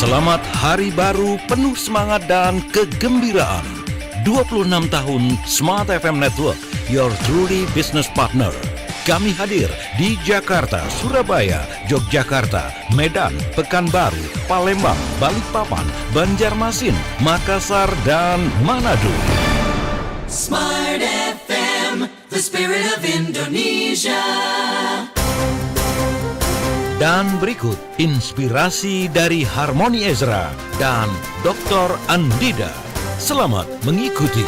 Selamat Hari Baru penuh semangat dan kegembiraan. 26 tahun Smart FM Network, your truly business partner. Kami hadir di Jakarta, Surabaya, Yogyakarta, Medan, Pekanbaru, Palembang, Balikpapan, Banjarmasin, Makassar, dan Manado. Smart FM, the spirit of Indonesia. Dan berikut inspirasi dari Harmony Ezra dan Dr. Andida. Selamat mengikuti.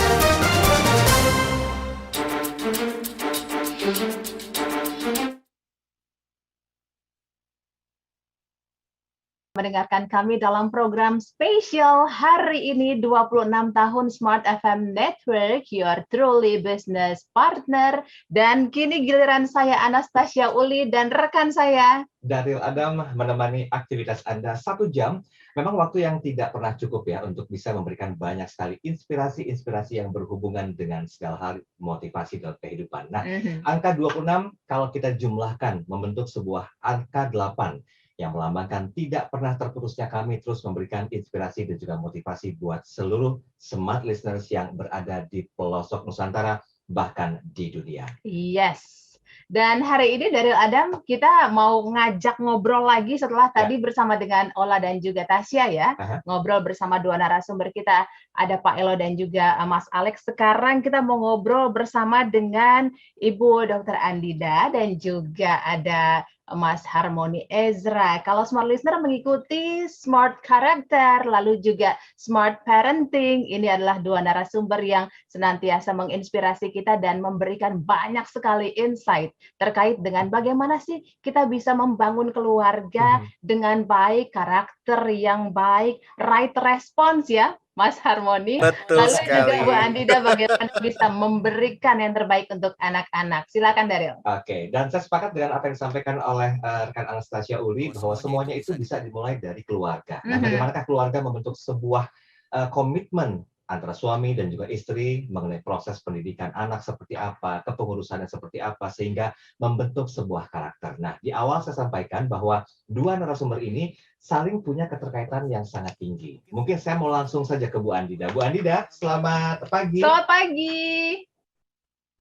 Mendengarkan kami dalam program spesial hari ini 26 tahun Smart FM Network, your truly business partner. Dan kini giliran saya Anastasia Uli dan rekan saya Daryl Adam menemani aktivitas Anda 1 jam. Memang waktu yang tidak pernah cukup ya untuk bisa memberikan banyak sekali inspirasi-inspirasi yang berhubungan dengan segala hal motivasi dalam kehidupan. Nah, angka 26 kalau kita jumlahkan membentuk sebuah angka 8 yang melambangkan tidak pernah terputusnya kami terus memberikan inspirasi dan juga motivasi buat seluruh smart listeners yang berada di pelosok Nusantara, bahkan di dunia. Yes. Dan hari ini dari Adam kita mau ngajak ngobrol lagi setelah tadi bersama dengan Ola dan juga Tasya ya. Ngobrol bersama dua narasumber kita, ada Pak Elo dan juga Mas Alex. Sekarang kita mau ngobrol bersama dengan Ibu Dr. Andida dan juga ada Mas Harmony Ezra. Kalau smart listener mengikuti smart character, lalu juga smart parenting, ini adalah dua narasumber yang senantiasa menginspirasi kita dan memberikan banyak sekali insight terkait dengan bagaimana sih kita bisa membangun keluarga dengan baik, karakter yang baik, right response ya, Mas Harmony. Betul lalu sekali. juga Bu Andida bagaimana bisa memberikan yang terbaik untuk anak-anak. Silakan Daryl. Oke, dan saya sepakat dengan apa yang disampaikan oleh rekan Anastasia Uli bahwa semuanya itu bisa dimulai dari keluarga. Nah, bagaimanakah keluarga membentuk sebuah komitmen antara suami dan juga istri mengenai proses pendidikan anak seperti apa, kepengurusannya seperti apa, sehingga membentuk sebuah karakter. Nah, di awal saya sampaikan bahwa dua narasumber ini saling punya keterkaitan yang sangat tinggi. Mungkin saya mau langsung saja ke Bu Andida. Bu Andida, selamat pagi. Selamat pagi.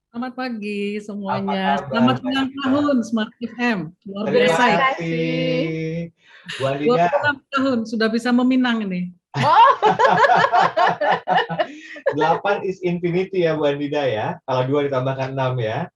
Selamat pagi semuanya. Apa kabar? Selamat ulang tahun Smart FM. Luar Terima biasa ya. kasih. Bu Andida. 26 tahun sudah bisa meminang ini. 8 is infinity ya Bu Andida ya. Kalau 2 ditambahkan 6 ya.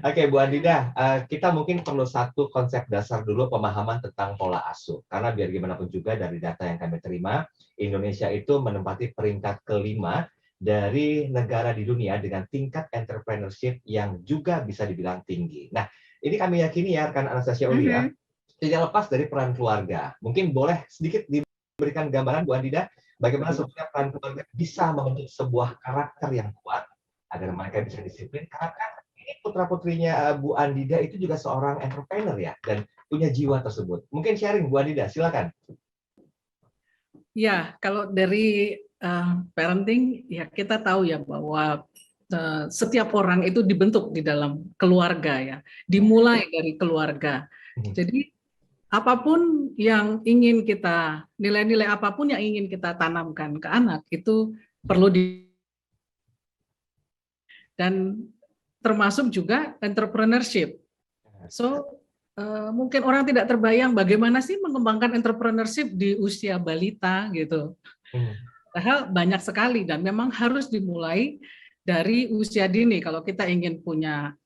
Oke Bu Andida, kita mungkin perlu satu konsep dasar dulu pemahaman tentang pola asuh. Karena biar gimana pun juga dari data yang kami terima, Indonesia itu menempati peringkat kelima dari negara di dunia dengan tingkat entrepreneurship yang juga bisa dibilang tinggi. Nah, ini kami yakini ya rekan Anastasia Uli ya, tidak lepas dari peran keluarga. Mungkin boleh sedikit diberikan gambaran Bu Andida, bagaimana sebetulnya peran keluarga bisa membentuk sebuah karakter yang kuat agar mereka bisa disiplin. Karena kan ini putra-putrinya Bu Andida itu juga seorang entrepreneur ya, dan punya jiwa tersebut. Mungkin sharing Bu Andida, silakan. Ya, kalau dari parenting, ya kita tahu ya bahwa setiap orang itu dibentuk di dalam keluarga ya, dimulai dari keluarga. Jadi apapun yang ingin kita, nilai-nilai apapun yang ingin kita tanamkan ke anak itu perlu dan termasuk juga entrepreneurship. So mungkin orang tidak terbayang bagaimana sih mengembangkan entrepreneurship di usia balita gitu. Padahal banyak sekali dan memang harus dimulai dari usia dini kalau kita ingin punya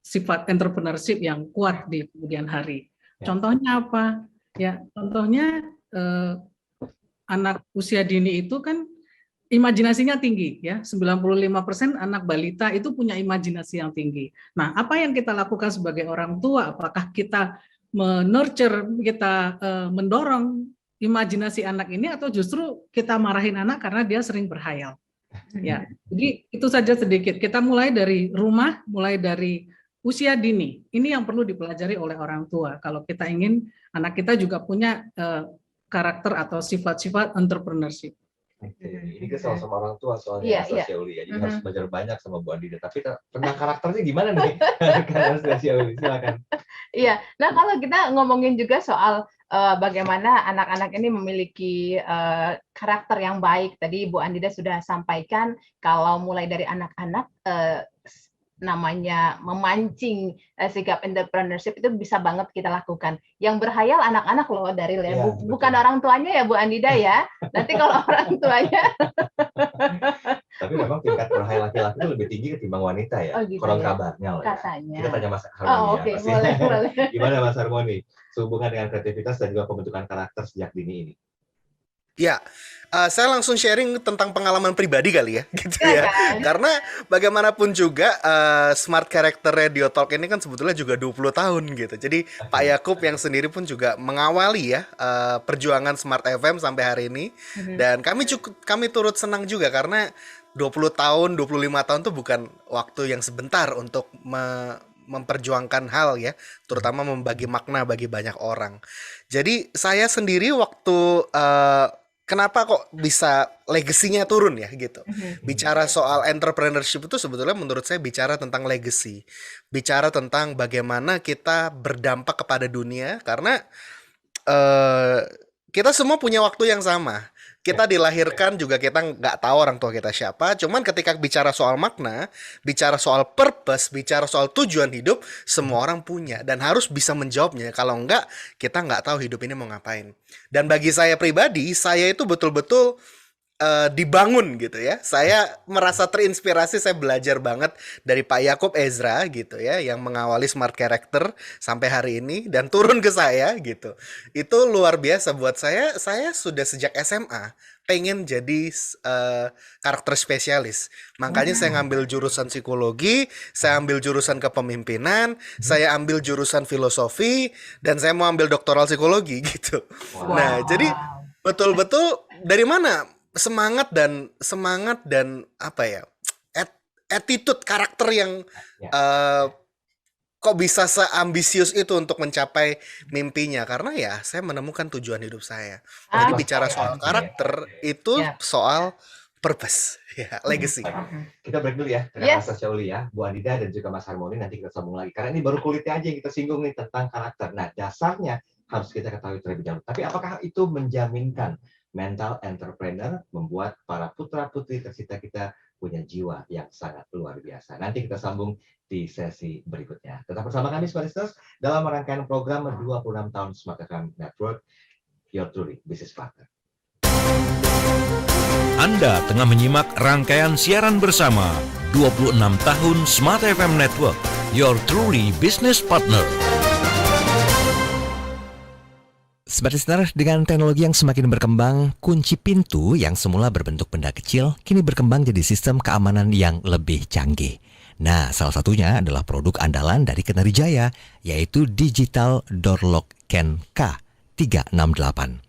sifat entrepreneurship yang kuat di kemudian hari. Contohnya apa? Ya, contohnya anak usia dini itu kan imajinasinya tinggi ya. 95% anak balita itu punya imajinasi yang tinggi. Nah, apa yang kita lakukan sebagai orang tua? Apakah kita menurture, kita mendorong imajinasi anak ini atau justru kita marahin anak karena dia sering berhayal? Ya, jadi itu saja sedikit. Kita mulai dari rumah, mulai dari usia dini. Ini yang perlu dipelajari oleh orang tua. Kalau kita ingin anak kita juga punya karakter atau sifat-sifat entrepreneurship. Ini kan sama-sama orang tua soalnya Anastasia Uli ya. Jadi harus belajar banyak sama Bu Andida. Tapi tentang karakternya gimana nih? Anastasia Uli, silakan. Iya, nah kalau kita ngomongin juga soal bagaimana anak-anak ini memiliki karakter yang baik. Tadi Bu Andida sudah sampaikan kalau mulai dari anak-anak namanya memancing sikap entrepreneurship itu bisa banget kita lakukan. Yang berhayal anak-anak loh Daryl ya, bukan orang tuanya ya Bu Andida ya. Nanti kalau orang tuanya. Tapi memang tingkat berhayal laki-laki itu lebih tinggi ketimbang wanita ya. Oh, gitu Konon ya? kabarnya loh. Katanya. Ya. Kita tanya Mas Harmoni ya. Oke, pasti. boleh. Gimana Mas Harmoni? Sehubungan dengan kreativitas dan juga pembentukan karakter sejak dini ini. Ya, saya langsung sharing tentang pengalaman pribadi kali ya, gitu ya. Kan? Karena bagaimanapun juga Smart Character Radio Talk ini kan sebetulnya juga 20 tahun gitu. Jadi Pak Yakub yang sendiri pun juga mengawali ya perjuangan Smart FM sampai hari ini. Dan kami turut senang juga karena 20 tahun, 25 tahun itu bukan waktu yang sebentar untuk memperjuangkan hal ya, terutama membagi makna bagi banyak orang. Jadi saya sendiri waktu kenapa kok bisa legasinya turun ya gitu. Bicara soal entrepreneurship itu sebetulnya menurut saya bicara tentang legacy. Bicara tentang bagaimana kita berdampak kepada dunia karena kita semua punya waktu yang sama. Kita dilahirkan juga kita nggak tahu orang tua kita siapa. Cuman ketika bicara soal makna, bicara soal purpose, bicara soal tujuan hidup, semua orang punya dan harus bisa menjawabnya. Kalau enggak, kita nggak tahu hidup ini mau ngapain. Dan bagi saya pribadi, saya itu betul-betul dibangun gitu ya. Saya merasa terinspirasi, saya belajar banget dari Pak Yakub Ezra gitu ya, yang mengawali Smart Character sampai hari ini dan turun ke saya gitu. Itu luar biasa buat saya. Saya sudah sejak SMA pengen jadi karakter spesialis. Makanya saya ngambil jurusan psikologi, saya ambil jurusan kepemimpinan, saya ambil jurusan filosofi, dan saya mau ambil doktoral psikologi gitu. Nah, jadi betul-betul dari mana semangat dan apa ya, attitude karakter yang kok bisa seambisius itu untuk mencapai mimpinya, karena ya saya menemukan tujuan hidup saya. Jadi bicara soal karakter itu soal purpose ya, legacy. Kita break dulu ya, dengan Mas Syauli ya, Bu Andida dan juga Mas Harmoni, nanti kita sambung lagi karena ini baru kulitnya aja yang kita singgung nih tentang karakter. Nah, dasarnya harus kita ketahui terlebih dahulu. Tapi apakah itu menjaminkan mental entrepreneur membuat para putra-putri tercinta kita punya jiwa yang sangat luar biasa? Nanti kita sambung di sesi berikutnya. Tetap bersama kami Smartisters dalam rangkaian program 26 tahun Smart FM Network, Your Truly Business Partner. Anda tengah menyimak rangkaian siaran bersama 26 tahun Smart FM Network, Your Truly Business Partner. Smart Listener, dengan teknologi yang semakin berkembang, kunci pintu yang semula berbentuk benda kecil kini berkembang jadi sistem keamanan yang lebih canggih. Nah, salah satunya adalah produk andalan dari Kenarijaya, yaitu Digital Door Lock Ken K368.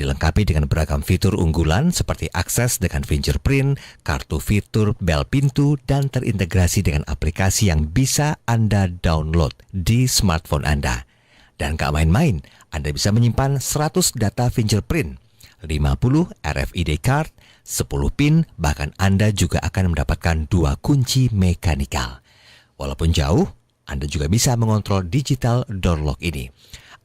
Dilengkapi dengan beragam fitur unggulan seperti akses dengan fingerprint, kartu fitur bel pintu, dan terintegrasi dengan aplikasi yang bisa Anda download di smartphone Anda. Dan gak main-main, Anda bisa menyimpan 100 data fingerprint, 50 RFID card, 10 PIN, bahkan Anda juga akan mendapatkan 2 kunci mekanikal. Walaupun jauh, Anda juga bisa mengontrol digital door lock ini.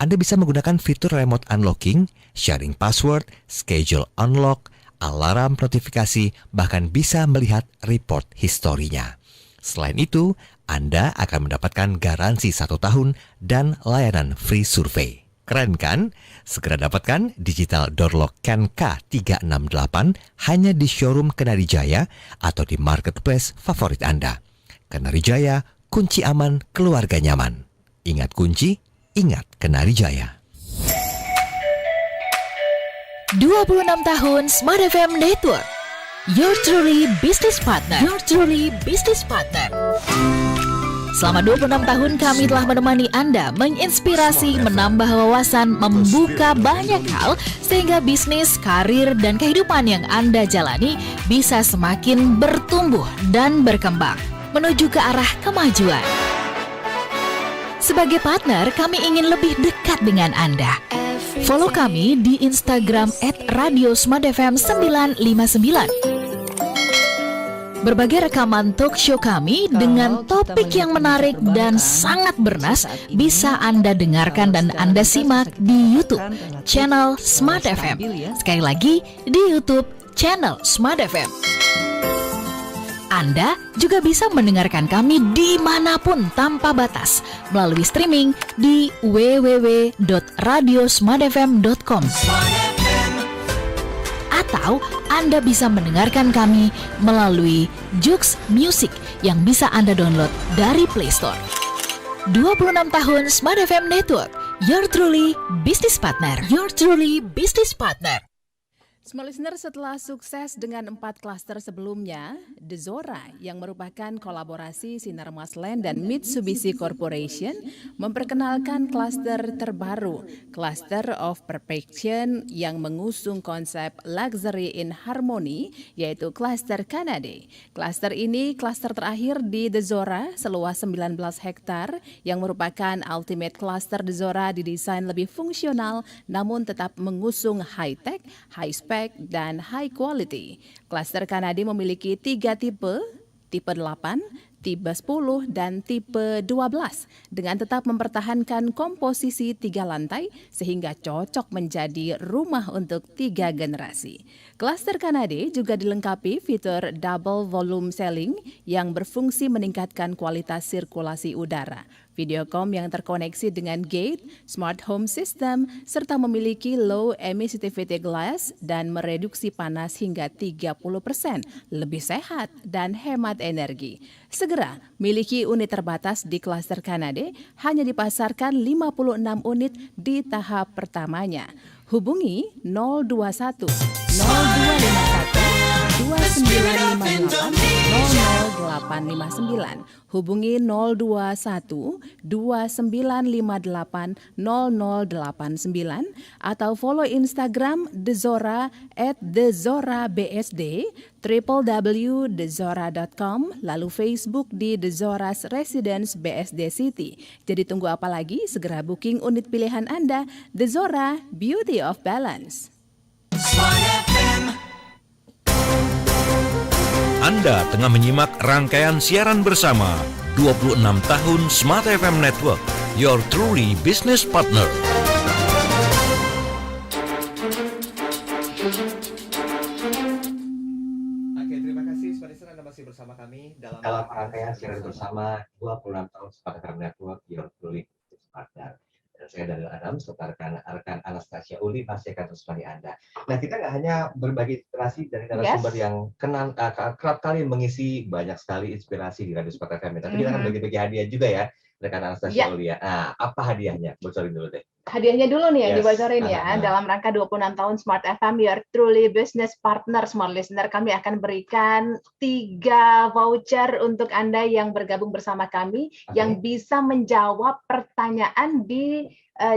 Anda bisa menggunakan fitur remote unlocking, sharing password, schedule unlock, alarm notifikasi, bahkan bisa melihat report historinya. Selain itu, Anda akan mendapatkan garansi 1 tahun dan layanan free survei. Keren kan? Segera dapatkan Digital Door Lock Ken K368 hanya di showroom Kenarijaya atau di marketplace favorit Anda. Kenarijaya, kunci aman, keluarga nyaman. Ingat kunci, ingat Kenarijaya. 26 tahun Smart FM Network, Your Truly Business Partner. Your Truly Business Partner. Selama 26 tahun kami telah menemani Anda, menginspirasi, menambah wawasan, membuka banyak hal sehingga bisnis, karir, dan kehidupan yang Anda jalani bisa semakin bertumbuh dan berkembang menuju ke arah kemajuan. Sebagai partner, kami ingin lebih dekat dengan Anda. Follow kami di Instagram @radiosmartfm959. Berbagai rekaman talk show kami dengan topik yang menarik dan sangat bernas bisa Anda dengarkan dan Anda simak di YouTube channel Smart FM. Sekali lagi di YouTube channel Smart FM. Anda juga bisa mendengarkan kami dimanapun tanpa batas melalui streaming di www.radiosmartfm.com. Atau Anda bisa mendengarkan kami melalui Joox Music yang bisa Anda download dari Play Store. 26 tahun Smart FM Network, your truly business partner. Your truly business partner. Smart Listener, setelah sukses dengan 4 klaster sebelumnya, The Zora yang merupakan kolaborasi Sinar Masland dan Mitsubishi Corporation memperkenalkan klaster terbaru, Cluster of Perfection yang mengusung konsep Luxury in Harmony, yaitu klaster Kanade. Klaster ini klaster terakhir di The Zora seluas 19 hektar yang merupakan ultimate cluster The Zora didesain lebih fungsional namun tetap mengusung high-tech, high-spec, dan high quality. Klaster Kanade memiliki 3 tipe 8, tipe 10, dan tipe 12 dengan tetap mempertahankan komposisi 3 lantai sehingga cocok menjadi rumah untuk 3 generasi. Klaster Kanade juga dilengkapi fitur double volume ceiling yang berfungsi meningkatkan kualitas sirkulasi udara, Videocom yang terkoneksi dengan gate, smart home system, serta memiliki low emissivity glass dan mereduksi panas hingga 30%, lebih sehat dan hemat energi. Segera miliki unit terbatas di klaster Kanade, hanya dipasarkan 56 unit di tahap pertamanya. Hubungi 021 0251 2958 0859. Hubungi 021 2958 0089 atau follow Instagram Dezora @dezorabsd, www.dezora.com, lalu Facebook di Dezora's Residence BSD City. Jadi tunggu apa lagi? Segera booking unit pilihan Anda. Dezora, Beauty of Balance. Anda tengah menyimak rangkaian siaran bersama 26 tahun Smart FM Network, your truly business partner. Oke, terima kasih Smart Listener, Anda masih bersama kami dalam rangkaian siaran bersama 26 tahun Smart FM Network, your truly business partner. Dan saya Daniel Adam, serta rekan Anastasia Uli masih akan terus menemani Anda. Nah, kita nggak hanya berbagi inspirasi dari narasumber yang kerap kali mengisi banyak sekali inspirasi di Radio Smart FM, tapi kita akan bagi-bagi hadiah juga ya, rekan Anastasia Uli ya. Nah, apa hadiahnya? Bocorin dulu deh. Hadiahnya dulu nih yang dibocorin ya. Dalam rangka 26 tahun Smart FM, your truly business partner, Smart Listener, kami akan berikan 3 voucher untuk Anda yang bergabung bersama kami, yang bisa menjawab pertanyaan di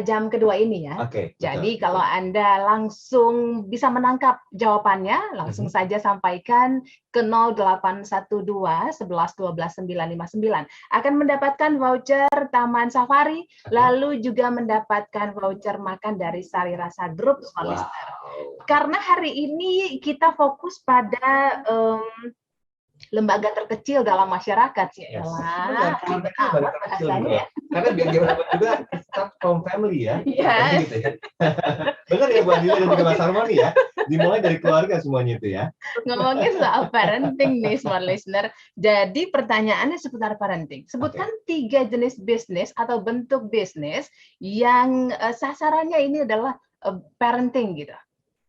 jam kedua ini ya. Jadi kalau Anda langsung bisa menangkap jawabannya, langsung saja sampaikan ke 0812 11 12 959. Akan mendapatkan voucher Taman Safari, lalu juga mendapatkan voucher makan dari Sari Rasa Group, Smart Listener. Karena hari ini kita fokus pada lembaga terkecil dalam masyarakat sih. Bahasanya. Karena biar gimana juga start from family ya. Gitu ya. Benar ya Bu Andina dan juga Mas Harmoni ya. Dimulai dari keluarga semuanya itu ya. Ngomongin soal parenting nih Smart Listener. Jadi pertanyaannya seputar parenting. Sebutkan 3 jenis bisnis atau bentuk bisnis yang sasarannya ini adalah parenting gitu.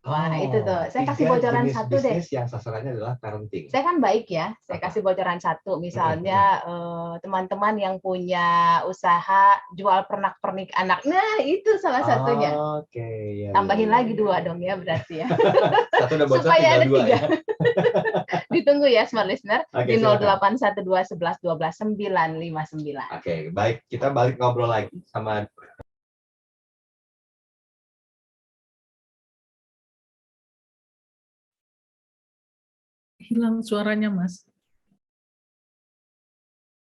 Wah, itu tuh. Saya kasih bocoran satu deh. Bisnis yang sasarannya adalah parenting. Saya kan baik ya. Saya kasih bocoran satu. Misalnya teman-teman yang punya usaha jual pernak-pernik anak. Nah, itu salah satunya. Ya, tambahin lagi 2 dong ya berarti ya. Satu udah bocor, supaya ada 2 ya. Ditunggu ya Smart Listener di silakan. 0812 11 12 959. Oke, baik. Kita balik ngobrol lagi sama Hilang suaranya, Mas.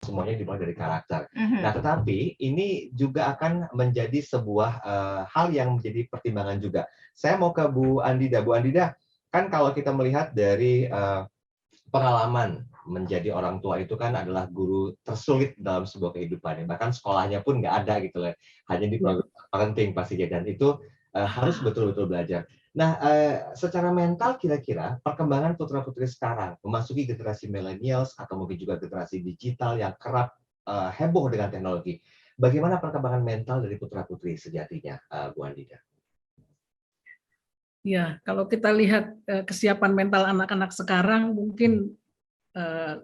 semuanya dimulai dari karakter. Nah, tetapi ini juga akan menjadi sebuah hal yang menjadi pertimbangan juga. Saya mau ke Bu Andida. Bu Andida, kan kalau kita melihat dari pengalaman menjadi orang tua itu kan adalah guru tersulit dalam sebuah kehidupan. Bahkan sekolahnya pun nggak ada gitu loh. Hanya di program parenting pastinya, dan itu harus betul-betul belajar. Nah, secara mental kira-kira perkembangan putra-putri sekarang memasuki generasi millennials atau mungkin juga generasi digital yang kerap heboh dengan teknologi. Bagaimana perkembangan mental dari putra-putri sejatinya, Bu Andida? Ya, kalau kita lihat kesiapan mental anak-anak sekarang mungkin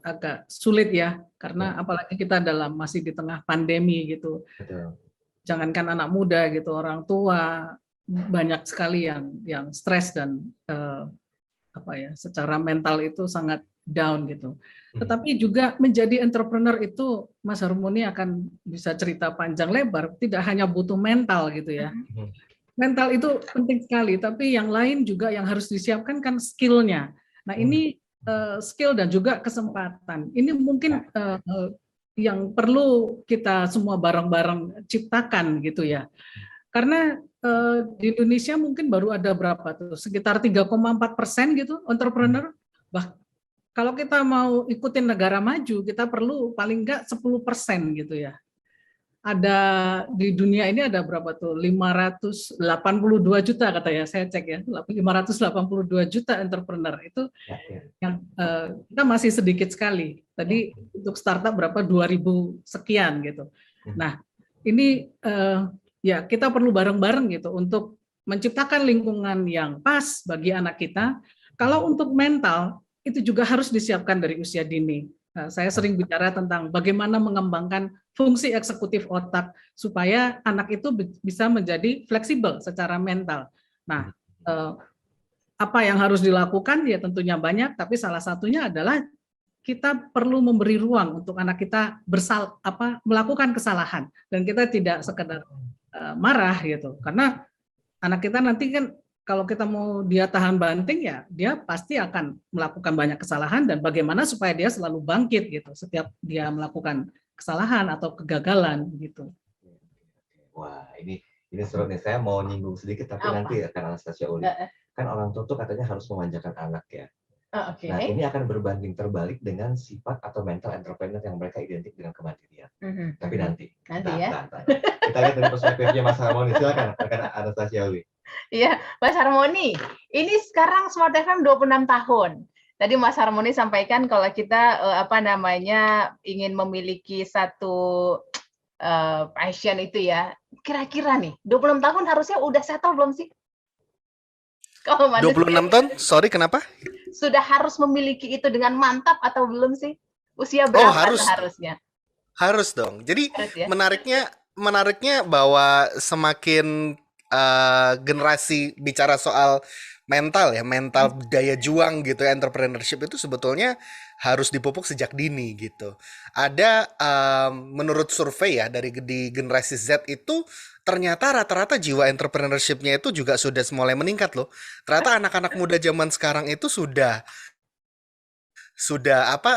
agak sulit ya, karena apalagi kita masih di tengah pandemi gitu. Betul. Jangankan anak muda gitu, orang tua banyak sekali yang stres dan secara mental itu sangat down gitu. Tetapi juga menjadi entrepreneur itu, Mas Harmoni akan bisa cerita panjang lebar, tidak hanya butuh mental gitu ya. Mental itu penting sekali, tapi yang lain juga yang harus disiapkan kan skill-nya. Nah ini skill dan juga kesempatan. Ini mungkin yang perlu kita semua bareng-bareng ciptakan gitu ya. Karena di Indonesia mungkin baru ada berapa tuh, sekitar 3,4% gitu entrepreneur. Kalau kita mau ikutin negara maju, kita perlu paling enggak 10% gitu ya. Ada di dunia ini ada berapa tuh, 582 juta katanya, saya cek ya, 582 juta entrepreneur itu yang kita masih sedikit sekali. Tadi untuk startup berapa, 2000 sekian gitu. Nah ini ya kita perlu bareng-bareng gitu untuk menciptakan lingkungan yang pas bagi anak kita. Kalau untuk mental itu juga harus disiapkan dari usia dini. Saya sering bicara tentang bagaimana mengembangkan fungsi eksekutif otak supaya anak itu bisa menjadi fleksibel secara mental. Nah, apa yang harus dilakukan ya tentunya banyak, tapi salah satunya adalah kita perlu memberi ruang untuk anak kita melakukan kesalahan, dan kita tidak sekedar marah gitu, karena anak kita nanti kan kalau kita mau dia tahan banting ya dia pasti akan melakukan banyak kesalahan, dan bagaimana supaya dia selalu bangkit gitu setiap dia melakukan kesalahan atau kegagalan gitu. Wah, ini seru nih. Saya mau nyinggung sedikit tapi nanti akan Anastasia Uli. Kan orang tua tuh katanya harus memanjakan anak ya. Nah, ini akan berbanding terbalik dengan sifat atau mental entrepreneur yang mereka identik dengan kemandirian. Tapi nanti ya. Kita lihat dari perspektifnya Mas Harmoni. Silakan Anastasia Uli. Iya, Mas Harmoni. Ini sekarang Smart FM 26 tahun. Tadi Mas Harmoni sampaikan kalau kita ingin memiliki satu passion itu ya. Kira-kira nih, 26 tahun harusnya udah settle belum sih? Kalau 26 tahun? Sorry, kenapa? Sudah harus memiliki itu dengan mantap atau belum sih? Usia berapa harusnya? Harus dong. Jadi harus, ya? menariknya bahwa semakin generasi bicara soal mental ya, mental daya juang gitu ya, entrepreneurship itu sebetulnya harus dipupuk sejak dini gitu. Ada menurut survei ya di generasi Z itu ternyata rata-rata jiwa entrepreneurship-nya itu juga sudah mulai meningkat loh. Ternyata anak-anak muda zaman sekarang itu sudah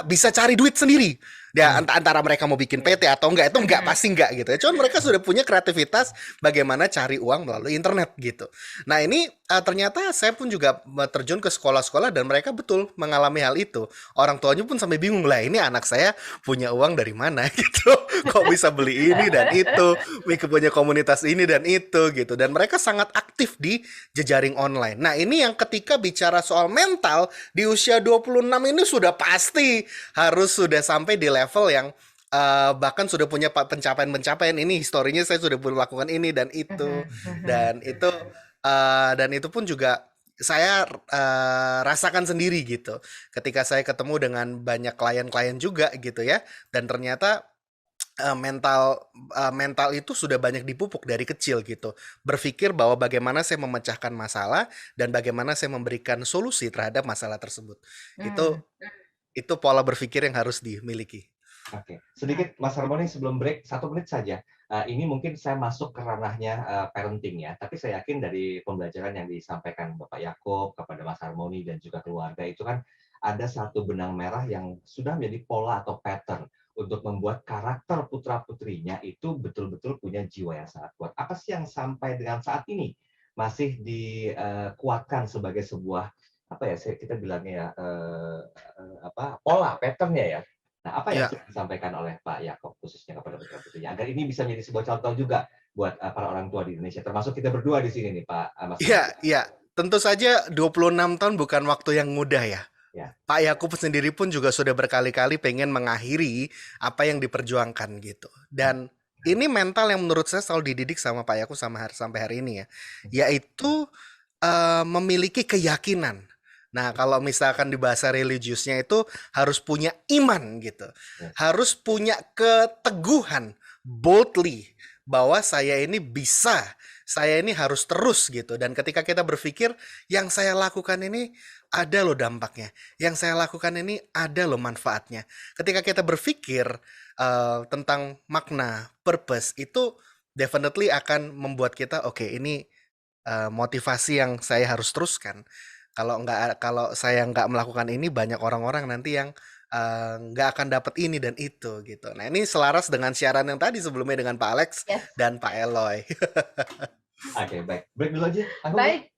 bisa cari duit sendiri. Ya, antara mereka mau bikin PT atau enggak, itu enggak, pasti enggak gitu ya. Cuman mereka sudah punya kreativitas bagaimana cari uang melalui internet gitu. Nah, ini ternyata saya pun juga terjun ke sekolah-sekolah dan mereka betul mengalami hal itu. Orang tuanya pun sampai bingung, lah ini anak saya punya uang dari mana gitu. Kok bisa beli ini dan itu, punya komunitas ini dan itu gitu. Dan mereka sangat aktif di jejaring online. Nah, ini yang ketika bicara soal mental di usia 26 ini sudah pasti harus sudah sampai di level yang bahkan sudah punya pencapaian ini, historinya saya sudah melakukan ini dan itu dan itu pun juga saya rasakan sendiri gitu ketika saya ketemu dengan banyak klien-klien juga gitu ya, dan ternyata mental itu sudah banyak dipupuk dari kecil gitu, berpikir bahwa bagaimana saya memecahkan masalah dan bagaimana saya memberikan solusi terhadap masalah tersebut. Itu pola berpikir yang harus dimiliki. Oke, sedikit Mas Harmoni sebelum break, 1 menit saja. Ini mungkin saya masuk ke ranahnya parenting ya, tapi saya yakin dari pembelajaran yang disampaikan Bapak Yaakob kepada Mas Harmoni dan juga keluarga itu kan ada satu benang merah yang sudah menjadi pola atau pattern untuk membuat karakter putra-putrinya itu betul-betul punya jiwa yang sangat kuat. Apa sih yang sampai dengan saat ini masih dikuatkan sebagai sebuah apa ya kita bilangnya ya pola patternnya ya. Nah, apa yang sudah disampaikan oleh Pak Yaakob khususnya kepada putra putrinya agar ini bisa menjadi sebuah contoh juga buat para orang tua di Indonesia, termasuk kita berdua di sini nih Pak Mas. Iya. Tentu saja 26 tahun bukan waktu yang mudah ya. Pak Yaakob sendiri pun juga sudah berkali-kali pengen mengakhiri apa yang diperjuangkan gitu. Dan ini mental yang menurut saya selalu dididik sama Pak Yaakob sampai hari ini ya, yaitu memiliki keyakinan. Nah, kalau misalkan di bahasa religiusnya itu harus punya iman gitu. Harus punya keteguhan, boldly, bahwa saya ini bisa, saya ini harus terus gitu. Dan ketika kita berpikir, yang saya lakukan ini ada loh dampaknya. Yang saya lakukan ini ada loh manfaatnya. Ketika kita berpikir tentang makna, purpose, itu definitely akan membuat kita, oke, ini motivasi yang saya harus teruskan. Kalau saya nggak melakukan ini, banyak orang-orang nanti yang nggak akan dapat ini dan itu gitu. Nah, ini selaras dengan siaran yang tadi sebelumnya dengan Pak Alex dan Pak Eloy. Oke, baik. Break dulu aja. Baik,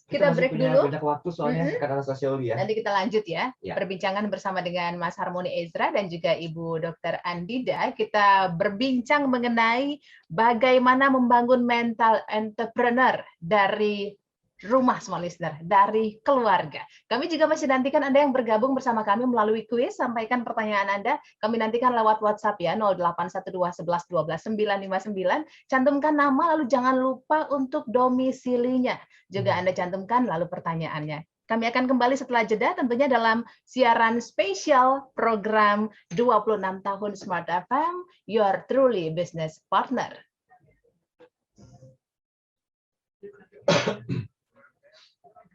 kita break dulu. Banyak waktu soalnya karena Anastasia Uli ya. Nanti kita lanjut ya. Perbincangan bersama dengan Mas Harmoni Ezra dan juga Ibu Dr. Andida. Kita berbincang mengenai bagaimana membangun mental entrepreneur dari rumah, semua listener, dari keluarga. Kami juga masih nantikan Anda yang bergabung bersama kami melalui kuis. Sampaikan pertanyaan Anda. Kami nantikan lewat WhatsApp ya, 0812 11 12 959. Cantumkan nama, lalu jangan lupa untuk domisilinya. Juga Anda cantumkan lalu pertanyaannya. Kami akan kembali setelah jeda tentunya dalam siaran spesial program 26 tahun Smart FM, Your Truly Business Partner.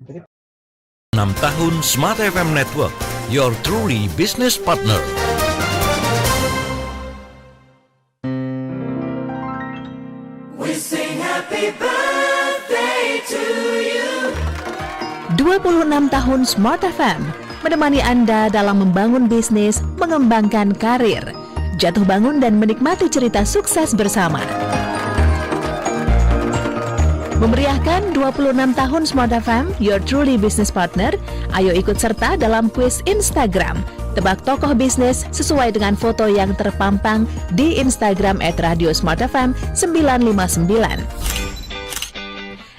6 tahun Smart FM Network, Your Truly Business Partner. We sing happy birthday to you. 26 tahun Smart FM menemani Anda dalam membangun bisnis, mengembangkan karir, jatuh bangun dan menikmati cerita sukses bersama. Memeriahkan 26 tahun Smart FM, Your Truly Business Partner, ayo ikut serta dalam kuis Instagram. Tebak tokoh bisnis sesuai dengan foto yang terpampang di Instagram @radiosmartfm 959.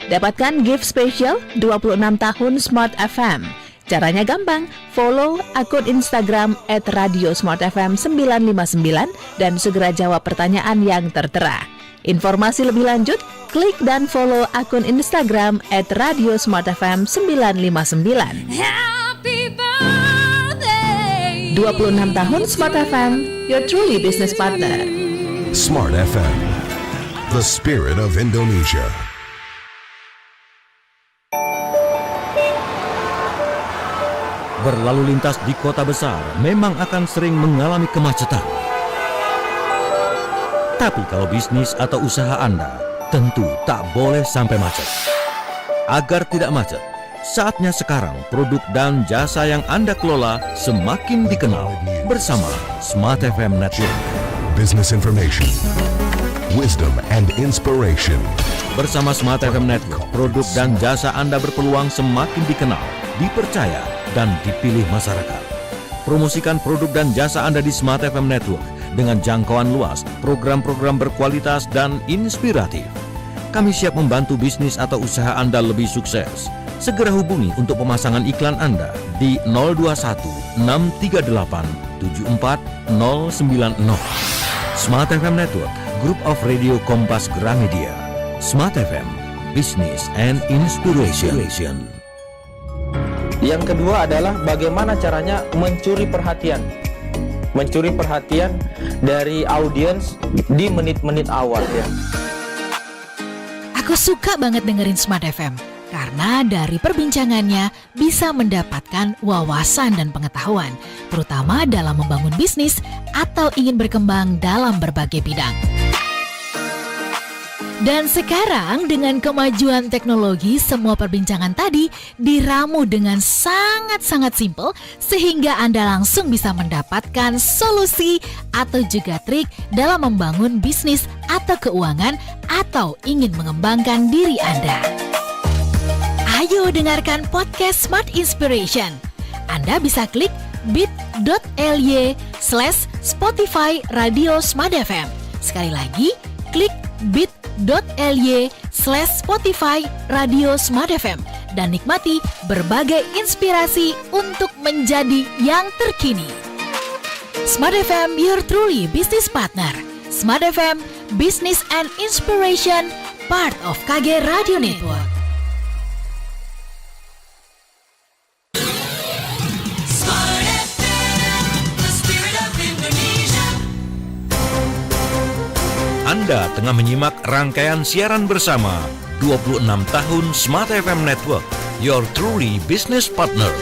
Dapatkan gift spesial 26 tahun Smart FM. Caranya gampang, follow akun Instagram @radiosmartfm 959 dan segera jawab pertanyaan yang tertera. Informasi lebih lanjut, klik dan follow akun Instagram @radiosmartfm 959. Happy birthday. 26 tahun Smart FM, Your Truly Business Partner. Smart FM, the spirit of Indonesia. Berlalu lintas di kota besar memang akan sering mengalami kemacetan. Tapi kalau bisnis atau usaha Anda tentu tak boleh sampai macet. Agar tidak macet, saatnya sekarang produk dan jasa yang Anda kelola semakin dikenal bersama Smart FM Network. Business information, wisdom and inspiration. Bersama Smart FM Network, produk dan jasa Anda berpeluang semakin dikenal, dipercaya, dan dipilih masyarakat. Promosikan produk dan jasa Anda di Smart FM Network dengan jangkauan luas, program-program berkualitas dan inspiratif. Kami siap membantu bisnis atau usaha Anda lebih sukses. Segera hubungi untuk pemasangan iklan Anda di 021 638 74090. Smart FM Network, Group of Radio Kompas Gramedia. Smart FM, Business and Inspiration. Yang kedua adalah bagaimana caranya mencuri perhatian dari audiens di menit-menit awal ya. Aku suka banget dengerin Smart FM karena dari perbincangannya bisa mendapatkan wawasan dan pengetahuan, terutama dalam membangun bisnis atau ingin berkembang dalam berbagai bidang. Dan sekarang dengan kemajuan teknologi, semua perbincangan tadi diramu dengan sangat-sangat simpel sehingga Anda langsung bisa mendapatkan solusi atau juga trik dalam membangun bisnis atau keuangan atau ingin mengembangkan diri Anda. Ayo dengarkan podcast Smart Inspiration. Anda bisa klik bit.ly/Spotify Radio Smart FM. Sekali lagi, klik bit.ly/Spotify Radio Smart FM dan nikmati berbagai inspirasi untuk menjadi yang terkini. Smart FM, your truly business partner. Smart FM, Business and Inspiration, part of KG Radio Network. Anda tengah menyimak rangkaian siaran bersama 26 tahun Smart FM Network, your truly business partner.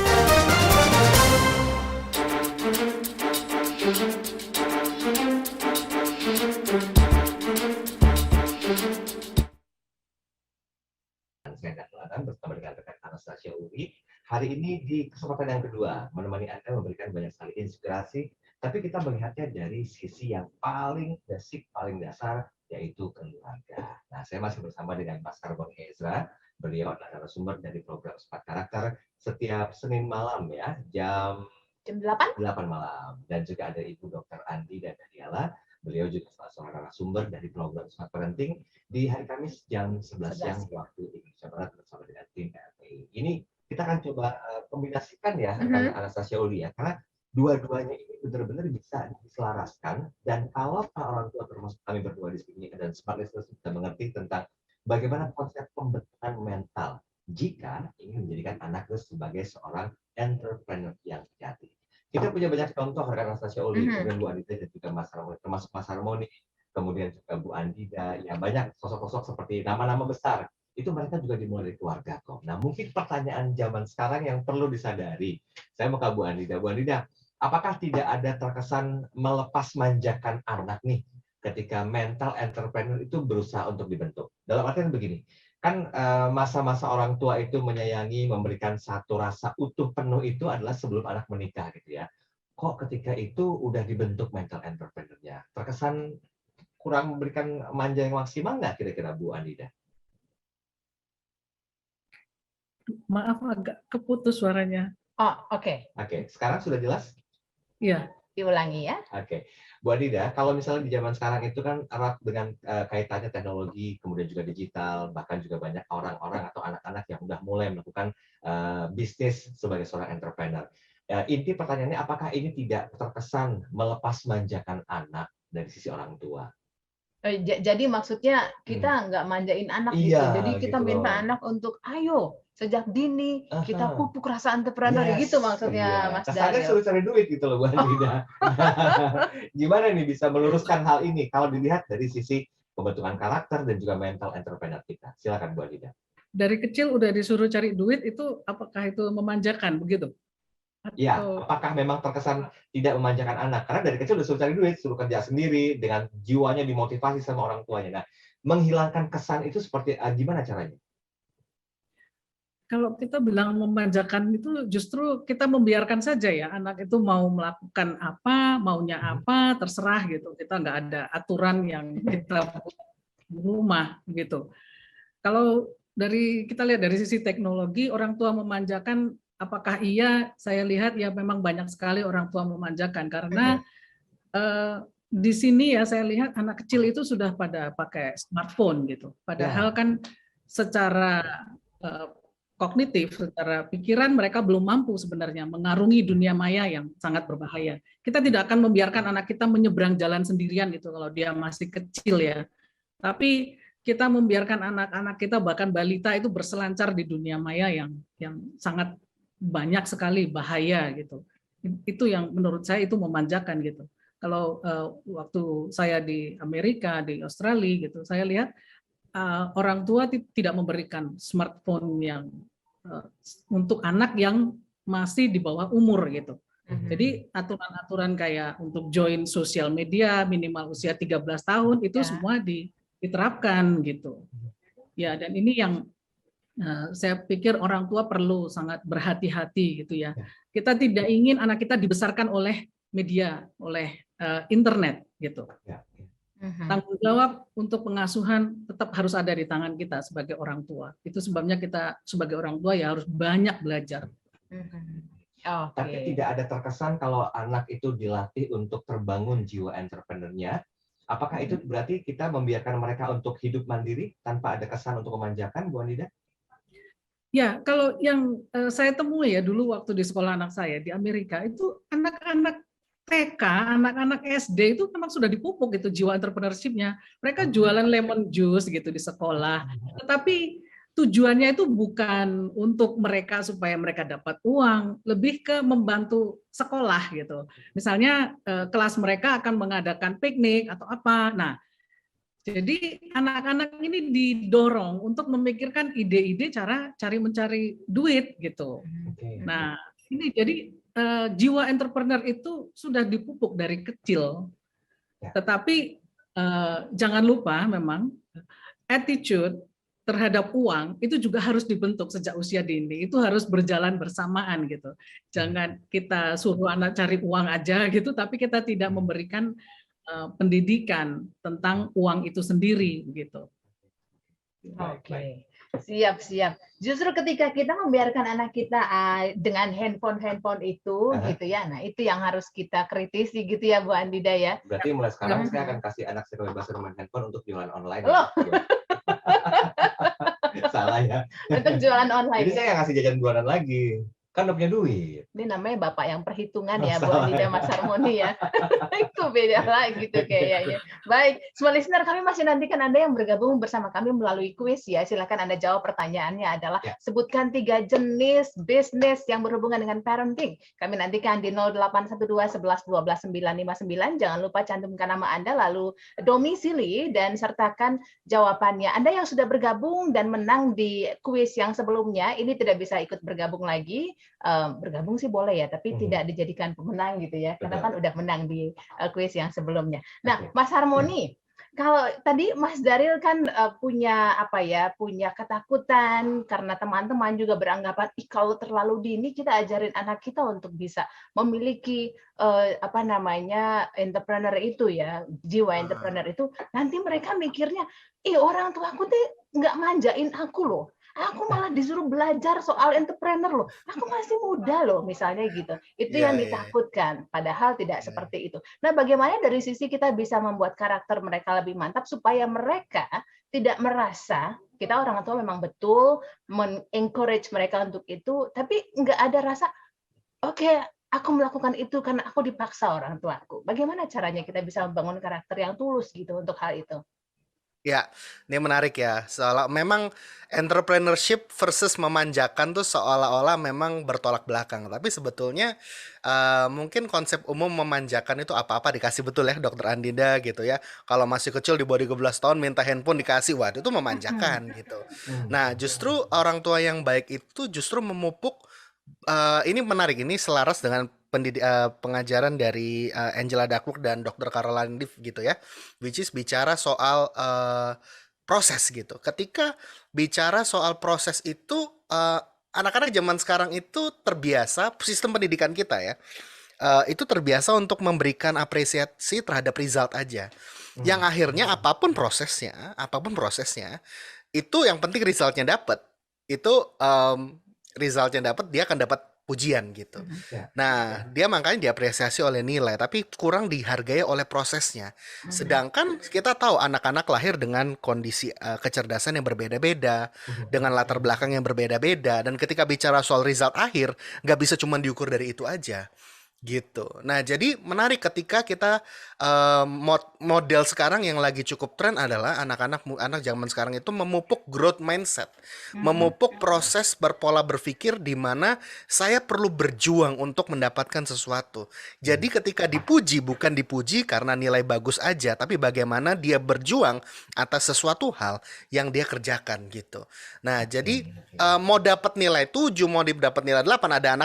Saya Dahlan bersama dengan rekan Anastasia Uri. Hari ini di kesempatan yang kedua menemani Anda memberikan banyak sekali inspirasi, tapi kita melihatnya dari sisi yang paling basic, paling dasar, yaitu keluarga. Nah, saya masih bersama dengan Mas Karbon Ezra. Beliau adalah narasumber dari program Smart Karakter setiap Senin malam ya, jam 8 malam. Dan juga ada Ibu Dr. Andi dan Daniela. Beliau juga salah seorang narasumber dari program Smart Parenting di hari Kamis jam 11 siang waktu Indonesia Barat bersama dengan tim RPI. Ini kita akan coba kombinasikan ya, rekan Anastasia Uli ya, karena dua-duanya ini benar-benar bisa diselaraskan. Dan kalau orang tua termasuk kami berdua di sini dan Smart Listeners sudah mengerti tentang bagaimana konsep pembentukan mental jika ingin menjadikan anak sebagai seorang entrepreneur yang sejati. Kita punya banyak contoh rekan Anastasia Uli, kemudian Bu Andida dan juga Mas Harmoni, termasuk Mas Harmoni, kemudian juga Bu Andida, ya banyak sosok-sosok seperti nama-nama besar. Itu mereka juga dimulai dari keluarga kok. Nah, mungkin pertanyaan zaman sekarang yang perlu disadari. Saya mau ke Bu Andida. Bu Andida, apakah tidak ada terkesan melepas manjakan anak nih ketika mental entrepreneur itu berusaha untuk dibentuk? Dalam artian begini, kan masa-masa orang tua itu menyayangi, memberikan satu rasa utuh penuh itu adalah sebelum anak menikah gitu ya. Kok ketika itu udah dibentuk mental entrepreneur-nya? Terkesan kurang memberikan manja yang maksimal nggak kira-kira Bu Andida? Maaf, agak keputus suaranya. Oh, oke. Oke, sekarang sudah jelas? Iya. Diulangi ya. Oke, Bu Adida, kalau misalnya di zaman sekarang itu kan erat dengan kaitannya teknologi, kemudian juga digital, bahkan juga banyak orang-orang atau anak-anak yang udah mulai melakukan bisnis sebagai seorang entrepreneur. Inti pertanyaannya, apakah ini tidak terkesan melepas manjakan anak dari sisi orang tua? Jadi maksudnya kita nggak manjain anak gitu. Iya, Jadi kita gitu minta loh. anak untuk ayo sejak dini kita pupuk rasa entrepreneur gitu maksudnya Mas Kesannya Daryl. suruh cari duit gitu loh Bu Andida. Gimana nih bisa meluruskan hal ini kalau dilihat dari sisi pembentukan karakter dan juga mental entrepreneur kita? Silakan Bu Andida. Dari kecil udah disuruh cari duit, itu apakah itu memanjakan begitu? Ya, Atau apakah memang terkesan tidak memanjakan anak? Karena dari kecil udah suruh cari duit, suruh kerja sendiri, dengan jiwanya dimotivasi sama orang tuanya. Nah, menghilangkan kesan itu seperti gimana caranya? kalau kita bilang memanjakan itu justru kita membiarkan saja ya anak itu mau melakukan apa, maunya apa, terserah gitu. Kita nggak ada aturan yang kita buat di rumah gitu. Kalau kita lihat dari sisi teknologi, orang tua memanjakan, apakah iya? Saya lihat ya memang banyak sekali orang tua memanjakan karena di sini ya saya lihat anak kecil itu sudah pada pakai smartphone gitu. Padahal kan secara kognitif, secara pikiran mereka belum mampu sebenarnya mengarungi dunia maya yang sangat berbahaya. Kita tidak akan membiarkan anak kita menyeberang jalan sendirian gitu kalau dia masih kecil ya. Tapi kita membiarkan anak-anak kita bahkan balita itu berselancar di dunia maya yang sangat banyak sekali bahaya gitu. Itu yang menurut saya itu memanjakan gitu. Kalau waktu saya di Amerika, di Australia gitu, saya lihat orang tua tidak memberikan smartphone yang untuk anak yang masih di bawah umur gitu. Jadi aturan-aturan kayak untuk join sosial media minimal usia 13 tahun itu semua diterapkan gitu. Ya, dan ini yang saya pikir orang tua perlu sangat berhati-hati gitu ya. Kita tidak ingin anak kita dibesarkan oleh media, oleh internet gitu. Tanggung jawab untuk pengasuhan tetap harus ada di tangan kita sebagai orang tua. Itu sebabnya kita sebagai orang tua ya harus banyak belajar. Tapi tidak ada terkesan kalau anak itu dilatih untuk terbangun jiwa entrepreneurnya. Apakah itu berarti kita membiarkan mereka untuk hidup mandiri tanpa ada kesan untuk memanjakan, Bu Andida? Ya, kalau yang saya temui ya dulu waktu di sekolah anak saya di Amerika itu anak-anak TK, anak-anak SD itu memang sudah dipupuk gitu jiwa entrepreneurship-nya. Mereka jualan lemon juice gitu di sekolah. Tetapi tujuannya itu bukan untuk mereka supaya mereka dapat uang, lebih ke membantu sekolah gitu. Misalnya kelas mereka akan mengadakan piknik atau apa. Nah, jadi anak-anak ini didorong untuk memikirkan ide-ide cara mencari duit gitu. Nah, ini jadi jiwa entrepreneur itu sudah dipupuk dari kecil. Tetapi jangan lupa memang attitude terhadap uang itu juga harus dibentuk sejak usia dini. Itu harus berjalan bersamaan gitu. Jangan kita suruh anak cari uang aja gitu, tapi kita tidak memberikan pendidikan tentang uang itu sendiri gitu. Oke. Siap. Justru ketika kita membiarkan anak kita dengan handphone itu, gitu ya. Nah, itu yang harus kita kritisi gitu ya, Bu Andida ya. Berarti mulai sekarang saya akan kasih anak saya kebebasan bermain handphone untuk jualan online. Loh. Salah ya. Untuk jualan online. Jadi saya nggak ngasih jajan bulanan lagi. Kan udah punya duit. Ini namanya Bapak yang perhitungan ya, Bu Andida Mas Harmoni ya. Itu beda lagi tuh kayaknya. Baik, semua listener, kami masih nantikan Anda yang bergabung bersama kami melalui kuis ya. Silakan Anda jawab pertanyaannya adalah sebutkan 3 jenis bisnis yang berhubungan dengan parenting. Kami nantikan di 0812 11 12 959. Jangan lupa cantumkan nama Anda, lalu domisili dan sertakan jawabannya. Anda yang sudah bergabung dan menang di kuis yang sebelumnya, ini tidak bisa ikut bergabung lagi. Bergabung sih boleh ya, tapi tidak dijadikan pemenang gitu ya, karena kan udah menang di kuis yang sebelumnya. Nah, Mas Harmoni, kalau tadi Mas Daril kan punya ketakutan karena teman-teman juga beranggapan kalau terlalu dini kita ajarin anak kita untuk bisa memiliki entrepreneur itu ya, jiwa entrepreneur itu, nanti mereka mikirnya, orang tua aku tuh nggak manjain aku loh. Aku malah disuruh belajar soal entrepreneur loh. Aku masih muda loh, misalnya gitu. Itu yang ditakutkan. Padahal tidak seperti itu. Nah, bagaimana dari sisi kita bisa membuat karakter mereka lebih mantap supaya mereka tidak merasa kita orang tua memang betul men-encourage mereka untuk itu, tapi nggak ada rasa, oke, aku melakukan itu karena aku dipaksa orang tuaku. Bagaimana caranya kita bisa membangun karakter yang tulus gitu untuk hal itu? Ya, ini menarik ya. Memang entrepreneurship versus memanjakan tuh seolah-olah memang bertolak belakang. Tapi sebetulnya mungkin konsep umum memanjakan itu apa-apa dikasih, betul ya Dokter Andida gitu ya. Kalau masih kecil di bawah 13 tahun minta handphone dikasih, waduh itu memanjakan gitu. Nah, justru orang tua yang baik itu justru memupuk, ini menarik, ini selaras dengan pengajaran dari Angela Duckworth dan Dr. Caroline Leaf gitu ya, which is bicara soal proses gitu. Ketika bicara soal proses itu, anak-anak zaman sekarang itu terbiasa, sistem pendidikan kita ya, itu terbiasa untuk memberikan apresiasi terhadap result aja, yang akhirnya apapun prosesnya, itu yang penting resultnya dapat. Itu resultnya dapat, dia akan dapat pujian gitu. Nah, dia makanya diapresiasi oleh nilai, tapi kurang dihargai oleh prosesnya. Sedangkan kita tahu anak-anak lahir dengan kondisi kecerdasan yang berbeda-beda, dengan latar belakang yang berbeda-beda, dan ketika bicara soal result akhir, nggak bisa cuma diukur dari itu aja. Gitu. Nah, jadi menarik ketika kita model sekarang yang lagi cukup tren adalah anak zaman sekarang itu memupuk growth mindset, memupuk proses berpola berpikir di mana saya perlu berjuang untuk mendapatkan sesuatu. Jadi ketika dipuji, bukan dipuji karena nilai bagus aja, tapi bagaimana dia berjuang atas sesuatu hal yang dia kerjakan gitu. Nah, jadi mau dapat nilai 7, mau dapat nilai 8, ada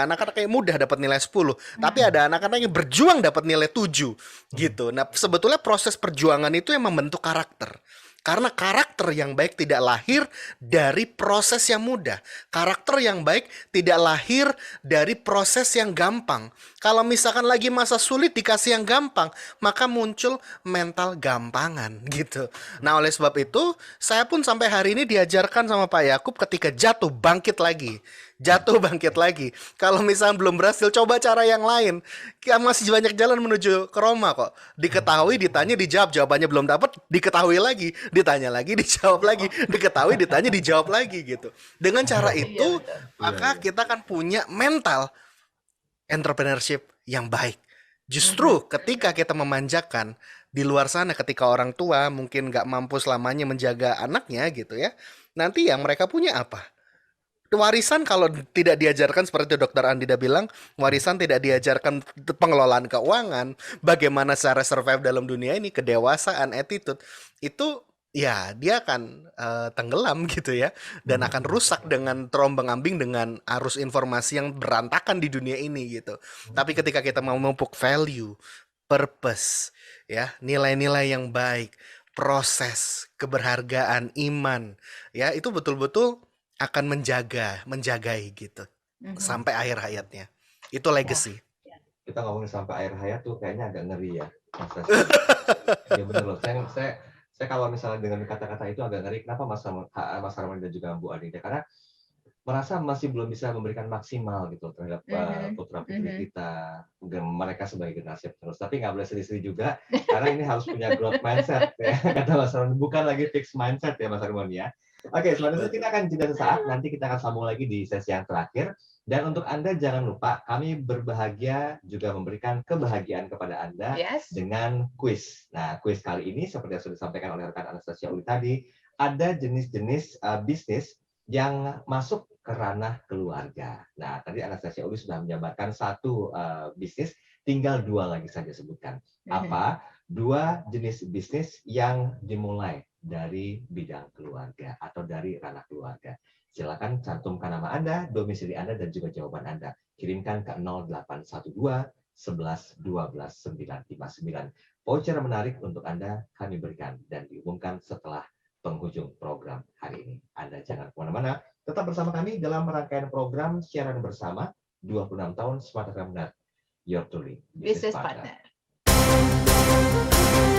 anak-anak yang mudah dapat nilai 10. Tapi ada anak-anak yang berjuang dapat nilai 7 gitu. Nah, sebetulnya proses perjuangan itu yang membentuk karakter. Karena karakter yang baik tidak lahir dari proses yang mudah. Karakter yang baik tidak lahir dari proses yang gampang. Kalau misalkan lagi masa sulit dikasih yang gampang, maka muncul mental gampangan gitu. Nah, oleh sebab itu, saya pun sampai hari ini diajarkan sama Pak Yakub ketika jatuh bangkit lagi. Jatuh bangkit lagi. Kalau misalnya belum berhasil, coba cara yang lain. Masih banyak jalan menuju ke Roma kok. Diketahui, ditanya, dijawab. Jawabannya belum dapat, diketahui lagi. Ditanya lagi, dijawab lagi. Diketahui, ditanya, dijawab lagi gitu. Dengan cara itu, maka kita akan punya mental entrepreneurship yang baik. Justru ketika kita memanjakan, di luar sana ketika orang tua mungkin nggak mampu selamanya menjaga anaknya gitu ya, nanti yang mereka punya apa? Warisan kalau tidak diajarkan seperti Dr. Andida bilang, warisan tidak diajarkan pengelolaan keuangan, bagaimana cara survive dalam dunia ini, kedewasaan, attitude, itu ya dia akan tenggelam gitu ya, dan akan rusak dengan terombang-ambing dengan arus informasi yang berantakan di dunia ini gitu. Tapi ketika kita mau memupuk value, purpose, ya nilai-nilai yang baik, proses, keberhargaan, iman, ya itu betul-betul akan menjagai gitu sampai akhir hayatnya. Itu legacy. Kita ngomongin sampai akhir hayat tuh kayaknya agak ngeri ya, Mas. Ya benar loh. Saya kalau misalnya dengan kata-kata itu agak ngeri. Kenapa Mas Arman dan juga Bu Adida? Karena merasa masih belum bisa memberikan maksimal gitu terhadap putra putri kita, mereka sebagai generasi penerus. Tapi nggak boleh sedih-sedih juga, karena ini harus punya growth mindset ya, kata Mas Arman. Bukan lagi fixed mindset ya Mas Arman ya. Oke, selanjutnya kita akan jeda sesaat, nanti kita akan sambung lagi di sesi yang terakhir. Dan untuk Anda jangan lupa, kami berbahagia juga memberikan kebahagiaan kepada Anda dengan kuis. Nah, kuis kali ini seperti yang sudah disampaikan oleh rekan Anastasia Uli tadi, ada jenis-jenis bisnis yang masuk ke ranah keluarga. Nah, tadi Anastasia Uli sudah menjabarkan satu bisnis, tinggal dua lagi saja sebutkan. Apa? Dua jenis bisnis yang dimulai dari bidang keluarga atau dari ranah keluarga. Silakan cantumkan nama Anda, domisili Anda, dan juga jawaban Anda. Kirimkan ke 0812 11 12 959. Voucher menarik untuk Anda kami berikan dan diumumkan setelah penghujung program hari ini. Anda jangan kemana-mana, tetap bersama kami dalam rangkaian program siaran bersama 26 tahun Smart FM Net, Your Truly Business Partner.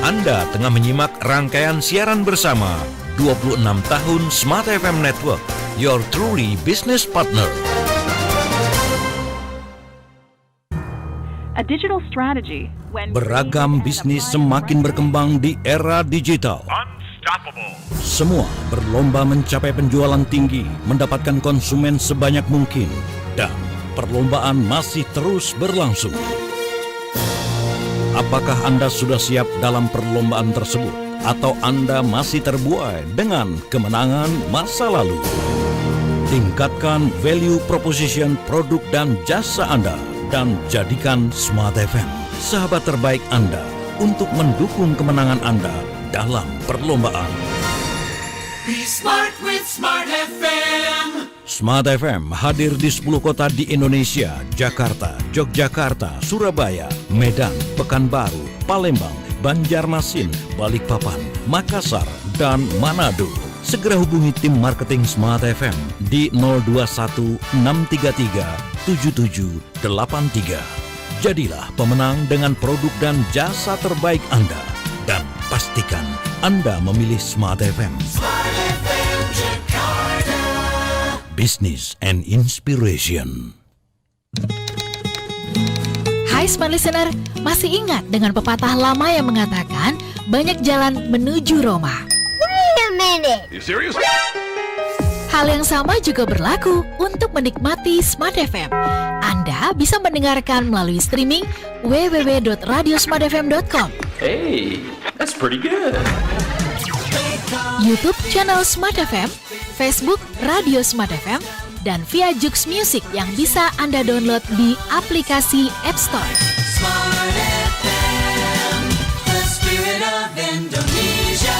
Anda tengah menyimak rangkaian siaran bersama 26 tahun Smart FM Network, Your Truly Business Partner. A digital strategy Beragam bisnis semakin berkembang di era digital. Semua berlomba mencapai penjualan tinggi, mendapatkan konsumen sebanyak mungkin, dan perlombaan masih terus berlangsung. Apakah Anda sudah siap dalam perlombaan tersebut? Atau Anda masih terbuai dengan kemenangan masa lalu? Tingkatkan value proposition produk dan jasa Anda dan jadikan Smart FM sahabat terbaik Anda untuk mendukung kemenangan Anda dalam perlombaan. Be smart with Smart FM. Smart FM hadir di 10 kota di Indonesia: Jakarta, Yogyakarta, Surabaya, Medan, Pekanbaru, Palembang, Banjarmasin, Balikpapan, Makassar, dan Manado. Segera hubungi tim marketing Smart FM di 021 633 7783. Jadilah pemenang dengan produk dan jasa terbaik Anda. Dan pastikan Anda memilih Smart FM. Smart FM Jakarta. Business and Inspiration. Hai Smart Listener, masih ingat dengan pepatah lama yang mengatakan banyak jalan menuju Roma? Wait a minute. You serious? Hal yang sama juga berlaku untuk menikmati Smart FM. Anda bisa mendengarkan melalui streaming www.radiosmartfm.com. Hey, that's pretty good. YouTube channel Smart FM, Facebook Radio Smart FM, dan via Joox Music yang bisa Anda download di aplikasi App Store. Smart FM, the spirit of Indonesia.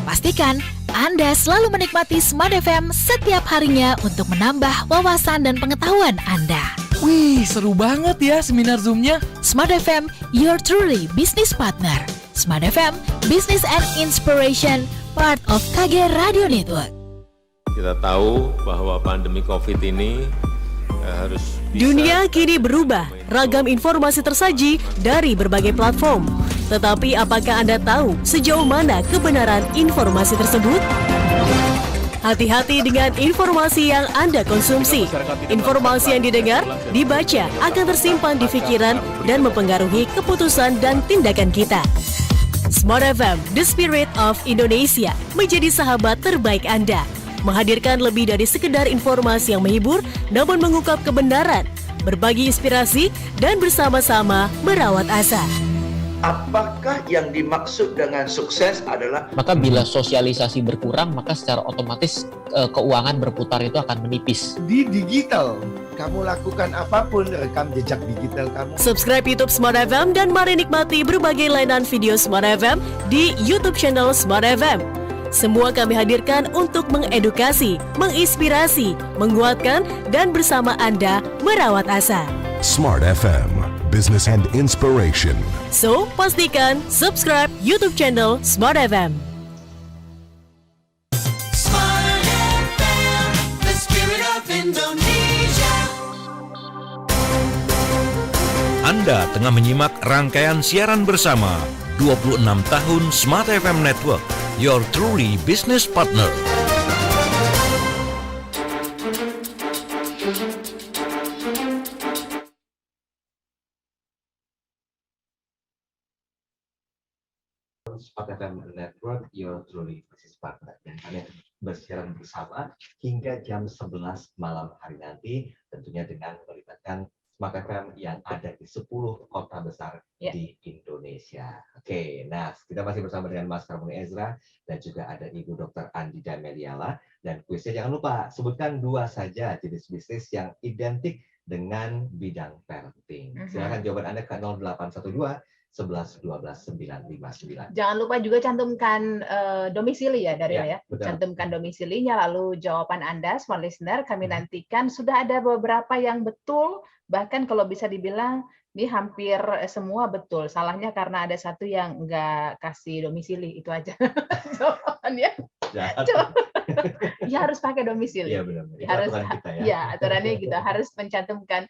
Pastikan Anda selalu menikmati Smart FM setiap harinya untuk menambah wawasan dan pengetahuan Anda. Wih, seru banget ya seminar Zoom-nya. Smart FM, Your Truly Business Partner. Smart FM, Business and Inspiration, part of KG Radio Network. Kita tahu bahwa pandemi COVID ini harus Dunia kini berubah, ragam informasi tersaji dari berbagai platform. Tetapi apakah Anda tahu sejauh mana kebenaran informasi tersebut? Hati-hati dengan informasi yang Anda konsumsi. Informasi yang didengar, dibaca akan tersimpan di pikiran dan mempengaruhi keputusan dan tindakan kita. Smart FM, The Spirit of Indonesia, menjadi sahabat terbaik Anda. Menghadirkan lebih dari sekedar informasi yang menghibur, namun mengungkap kebenaran, berbagi inspirasi, dan bersama-sama merawat asa. Apakah yang dimaksud dengan sukses adalah Maka bila sosialisasi berkurang, maka secara otomatis keuangan berputar itu akan menipis. di digital? Kamu lakukan apapun, rekam jejak digital kamu. Subscribe YouTube Smart FM dan mari nikmati berbagai layanan video Smart FM di YouTube channel Smart FM. Semua kami hadirkan untuk mengedukasi, menginspirasi, menguatkan, dan bersama Anda merawat asa. Smart FM, Business and Inspiration. So, pastikan subscribe YouTube channel Smart FM. Smart FM, the spirit of Indonesia. Anda tengah menyimak rangkaian siaran bersama 26 tahun Smart FM Network, your truly business partner. Smart FM Network, your truly business partner. Dan kami akan bersiaran bersama hingga jam 11 malam hari nanti, tentunya dengan melibatkan Smart FM yang ada di 10 kota besar di Indonesia. Oke, nah kita masih bersama dengan Mas Harmoni Ezra dan juga ada Ibu Dr. Andida Meliala. Dan kuisnya jangan lupa, sebutkan 2 saja jenis bisnis yang identik dengan bidang parenting. Silakan jawaban Anda ke 0812 11 12 959. Jangan lupa juga cantumkan domisili ya, Daryl ya. Betul. Cantumkan domisilinya, lalu jawaban Anda, smart listener, kami nantikan. Sudah ada beberapa yang betul, bahkan kalau bisa dibilang ini hampir semua betul. Salahnya karena ada satu yang nggak kasih domisili, itu aja jawabannya. Ya harus pakai domisili. Iya benar. Itu Harus, aturan kita ya. ya aturannya gitu, harus mencantumkan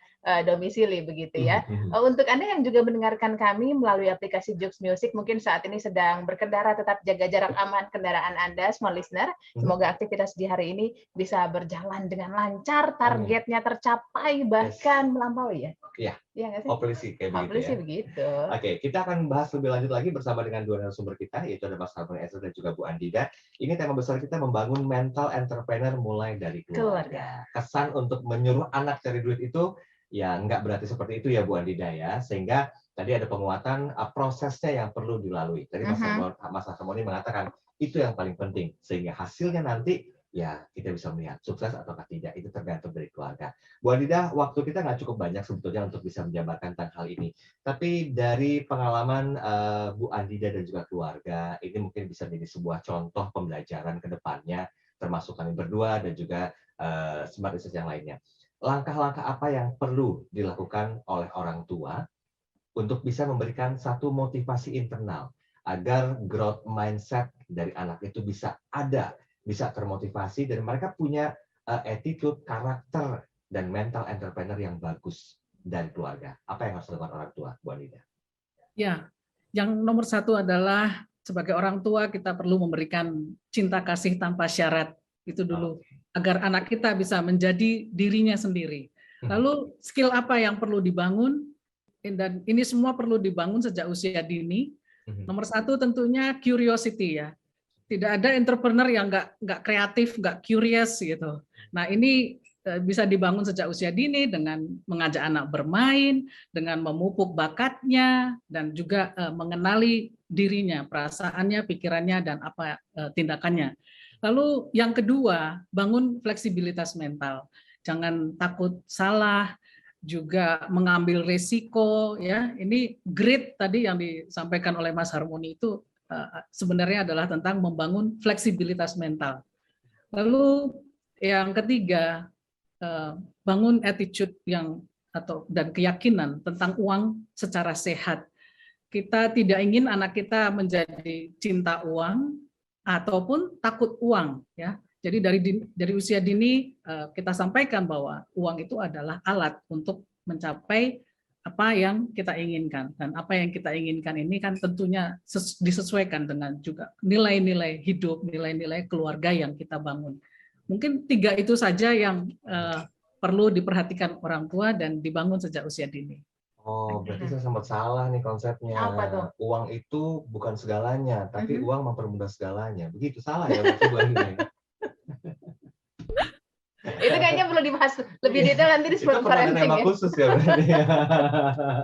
domisili begitu ya. Untuk Anda yang juga mendengarkan kami melalui aplikasi Jux Music, mungkin saat ini sedang berkendara, tetap jaga jarak aman kendaraan Anda, smart listener. Semoga aktivitas di hari ini bisa berjalan dengan lancar, targetnya tercapai, bahkan melampaui ya. Iya. Iya nggak sih? Hopefully sih kayak Hopefully begitu sih ya. begitu. Oke, kita akan bahas lebih lanjut lagi bersama dengan 2 narasumber kita, yaitu ada Mas Harmoni Ezra dan juga Bu Andida. Ini tema besar kita membangun mental entrepreneur mulai dari keluarga. Kesan untuk menyuruh anak cari duit itu ya nggak berarti seperti itu ya Bu Andida ya. Sehingga tadi ada penguatan prosesnya yang perlu dilalui. Tadi Mas Harmoni mengatakan itu yang paling penting. Sehingga hasilnya nanti ya kita bisa melihat sukses atau tidak, itu tergantung dari keluarga. Bu Andida, waktu kita nggak cukup banyak sebetulnya untuk bisa menjabarkan tentang hal ini. Tapi dari pengalaman Bu Andida dan juga keluarga, ini mungkin bisa menjadi sebuah contoh pembelajaran ke depannya, termasuk kami berdua dan juga smart research yang lainnya. Langkah-langkah apa yang perlu dilakukan oleh orang tua untuk bisa memberikan satu motivasi internal agar growth mindset dari anak itu bisa ada, bisa termotivasi, dan mereka punya attitude, karakter, dan mental entrepreneur yang bagus dari keluarga. Apa yang harus dilakukan orang tua, Bu Andida? Ya, yang nomor 1 adalah sebagai orang tua kita perlu memberikan cinta kasih tanpa syarat. Itu dulu, agar anak kita bisa menjadi dirinya sendiri. Lalu skill apa yang perlu dibangun? Dan ini semua perlu dibangun sejak usia dini. Nomor 1 tentunya curiosity ya. Tidak ada entrepreneur yang nggak kreatif, nggak curious gitu. Nah ini bisa dibangun sejak usia dini dengan mengajak anak bermain, dengan memupuk bakatnya, dan juga mengenali dirinya, perasaannya, pikirannya, dan apa tindakannya. Lalu yang kedua, bangun fleksibilitas mental. Jangan takut salah, juga mengambil resiko. Ya, ini grit tadi yang disampaikan oleh Mas Harmoni itu sebenarnya adalah tentang membangun fleksibilitas mental. Lalu yang ketiga, bangun attitude dan keyakinan tentang uang secara sehat. kita tidak ingin anak kita menjadi cinta uang ataupun takut uang, ya. Jadi dari usia dini kita sampaikan bahwa uang itu adalah alat untuk mencapai apa yang kita inginkan, dan apa yang kita inginkan ini kan tentunya disesuaikan dengan juga nilai-nilai hidup, nilai-nilai keluarga yang kita bangun. Mungkin 3 itu saja yang perlu diperhatikan orang tua dan dibangun sejak usia dini. Oh, berarti saya sempat salah nih konsepnya. Apa tuh? Uang itu bukan segalanya, tapi uang mempermudah segalanya. Begitu salah ya berarti Bu Andida. Itu kayaknya perlu dibahas lebih detail nanti di Itu pernah ada parenting tema ya. khusus ya berarti.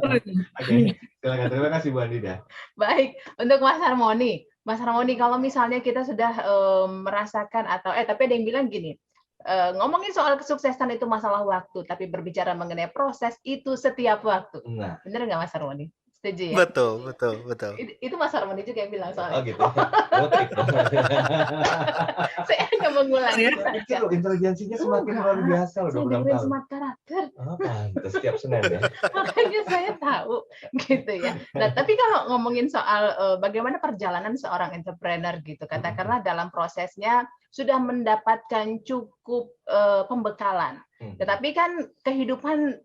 Oke, silakan. Terima kasih Bu Andida. Baik, untuk Mas Harmoni. Mas Harmoni, kalau misalnya kita sudah merasakan atau tapi ada yang bilang gini, ngomongin soal kesuksesan itu masalah waktu, tapi berbicara mengenai proses itu setiap waktu. Nah, Bener nggak Mas Harmoni? Setuju ya? Betul. Itu Mas Harmoni juga yang bilang soalnya. oh gitu. Trik dong. Saya hanya mengulangi saja. Itu loh, intelijensinya semakin luar biasa loh, Saya 26 dengerin tahun. smart karakter. Oh, pantes setiap Senin ya. Makanya saya tahu gitu ya. Nah, tapi kalau ngomongin soal bagaimana perjalanan seorang entrepreneur gitu, katakanlah dalam prosesnya sudah mendapatkan cukup pembekalan. Tetapi kan kehidupan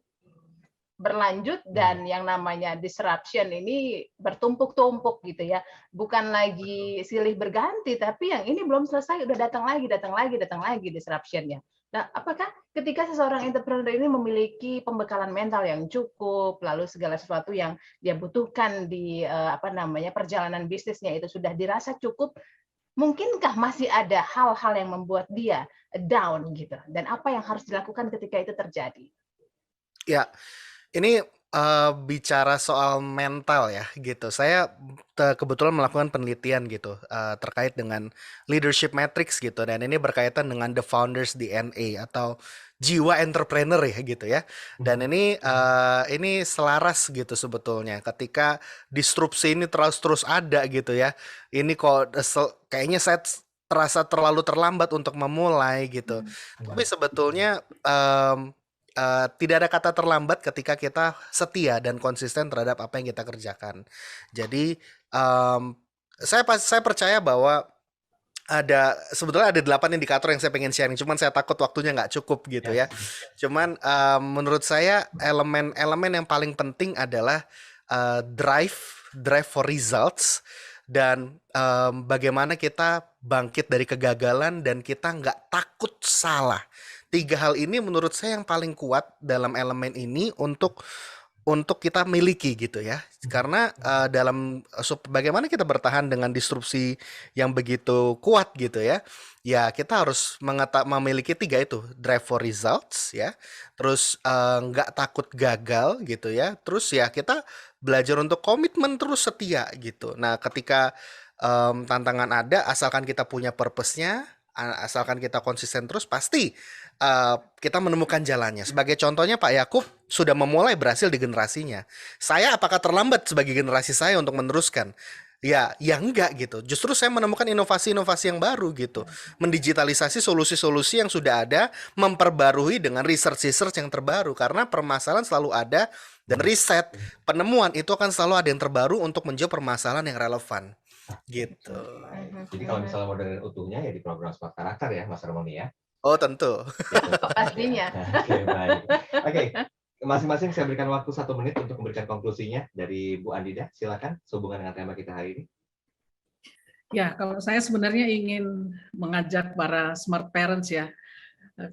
berlanjut dan yang namanya disruption ini bertumpuk-tumpuk gitu ya. Bukan lagi silih berganti, tapi yang ini belum selesai udah datang lagi disruption-nya. Nah, apakah ketika seseorang entrepreneur ini memiliki pembekalan mental yang cukup, lalu segala sesuatu yang dia butuhkan di perjalanan bisnisnya itu sudah dirasa cukup, mungkinkah masih ada hal-hal yang membuat dia down gitu? Dan apa yang harus dilakukan ketika itu terjadi? Ya, ini bicara soal mental ya gitu. Saya kebetulan melakukan penelitian gitu terkait dengan leadership matrix gitu, dan ini berkaitan dengan the founders DNA atau jiwa entrepreneur ya gitu ya. Dan ini selaras gitu sebetulnya ketika disrupsi ini terus ada gitu ya. Ini kok kayaknya saya terasa terlalu terlambat untuk memulai gitu. Tapi sebetulnya tidak ada kata terlambat ketika kita setia dan konsisten terhadap apa yang kita kerjakan. Jadi saya percaya bahwa sebetulnya ada 8 indikator yang saya pengen sharing, cuman saya takut waktunya nggak cukup gitu ya. Cuman menurut saya elemen yang paling penting adalah drive for results, dan bagaimana kita bangkit dari kegagalan dan kita nggak takut salah. 3 hal ini menurut saya yang paling kuat dalam elemen ini untuk kita miliki gitu ya. Karena bagaimana kita bertahan dengan disrupsi yang begitu kuat gitu ya. Ya kita harus memiliki 3 itu, drive for results ya. Terus nggak takut gagal gitu ya. Terus ya kita belajar untuk komitmen terus setia gitu. Nah ketika tantangan ada, asalkan kita punya purpose-nya, asalkan kita konsisten terus, pasti kita menemukan jalannya. Sebagai contohnya Pak Yakub sudah memulai berhasil di generasinya. Saya apakah terlambat sebagai generasi saya untuk meneruskan? Ya enggak gitu. Justru saya menemukan inovasi-inovasi yang baru gitu. Mendigitalisasi solusi-solusi yang sudah ada, memperbarui dengan research yang terbaru. Karena permasalahan selalu ada, dan riset, penemuan itu akan selalu ada yang terbaru untuk menjawab permasalahan yang relevan. Gitu. Jadi kalau misalnya mau dengerin utuhnya ya di program Smart Karakter ya Mas Harmoni ya. Oh tentu. Pastinya. Oke, baik. Oke, masing-masing saya berikan waktu 1 menit untuk memberikan konklusinya dari Bu Andida. Silakan sehubungan dengan tema kita hari ini. Ya, kalau saya sebenarnya ingin mengajak para smart parents ya.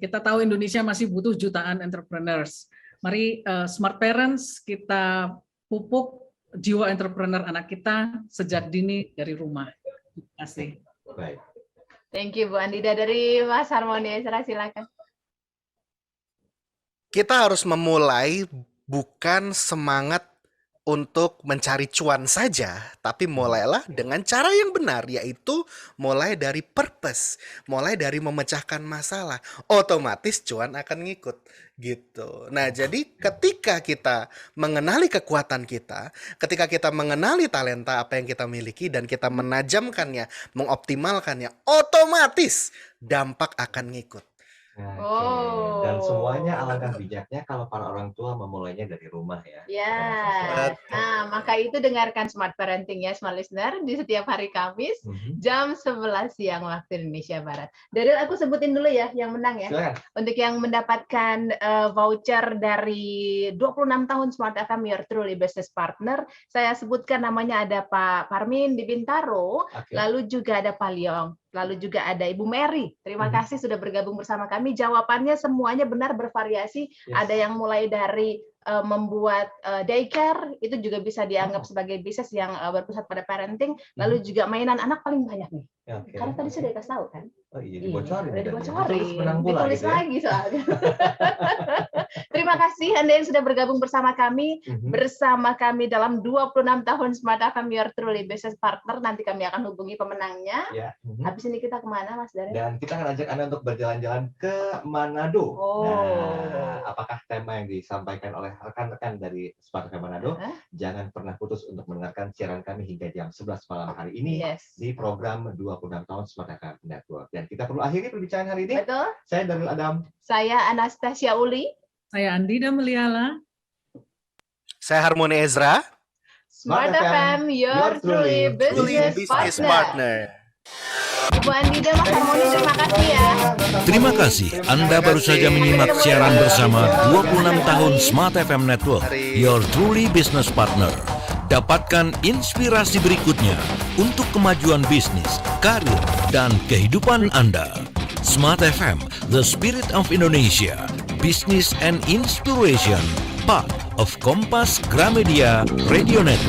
Kita tahu Indonesia masih butuh jutaan entrepreneurs. Mari smart parents kita pupuk jiwa entrepreneur anak kita sejak dini dari rumah. Terima kasih. Baik. Thank you Bu Andida. Dari Mas Harmoni, silakan. Kita harus memulai bukan semangat untuk mencari cuan saja, tapi mulailah dengan cara yang benar, yaitu mulai dari purpose, mulai dari memecahkan masalah. Otomatis cuan akan ngikut gitu. Nah, jadi ketika kita mengenali kekuatan kita, ketika kita mengenali talenta apa yang kita miliki dan kita menajamkannya, mengoptimalkannya, otomatis dampak akan ngikut. Oke. Oh. Dan semuanya alangkah bijaknya kalau para orang tua memulainya dari rumah ya. Ya, Betul. nah maka itu dengarkan Smart Parenting ya Smart Listener di setiap hari Kamis jam 11 siang waktu Indonesia Barat. Daryl, aku sebutin dulu ya yang menang ya. Silakan. Untuk yang mendapatkan voucher dari 26 tahun Smart FM Your Truly Business Partner, saya sebutkan namanya ada Pak Parmin di Bintaro, Oke. lalu juga ada Pak Liong, lalu juga ada Ibu Mary. Terima kasih sudah bergabung bersama kami. Jawabannya semuanya benar, bervariasi. Yes. Ada yang mulai dari membuat daycare, itu juga bisa dianggap sebagai bisnis yang berpusat pada parenting. Lalu juga mainan anak paling banyak nih. Oke. Karena tadi sudah dikasih tahu kan. Oh iya, dibocorin. Udah dan dibocorin. ditulis menang bola Ditulis gitu ya. lagi soalnya. Terima kasih Anda yang sudah bergabung bersama kami. Bersama kami dalam 26 tahun Smart FM Your Truly Business Partner. Nanti kami akan hubungi pemenangnya. Ya. Habis ini kita kemana Mas Daryl? Dan kita akan ajak Anda untuk berjalan-jalan ke Manado. Oh. Nah, apakah tema yang disampaikan oleh rekan-rekan dari Smart FM Manado? Jangan pernah putus untuk mendengarkan siaran kami hingga jam 11 malam hari ini di program 26 tahun Smart FM Network. Dan kita perlu akhiri perbincangan hari ini. Betul. Saya Daryl Adam. Saya Anastasia Uli. Saya Andida Meliala. Saya Harmoni Ezra. Smart FM Your Truly Business Partner. Ibu Andida, Mas Harmoni, terima kasih ya. Terima kasih. Anda baru saja menyimak siaran bersama 26 tahun Smart FM Network, Your Truly Business Partner. Dapatkan inspirasi berikutnya untuk kemajuan bisnis, karir, dan kehidupan Anda. Smart FM, the spirit of Indonesia, business and inspiration, part of Kompas Gramedia Radio Network.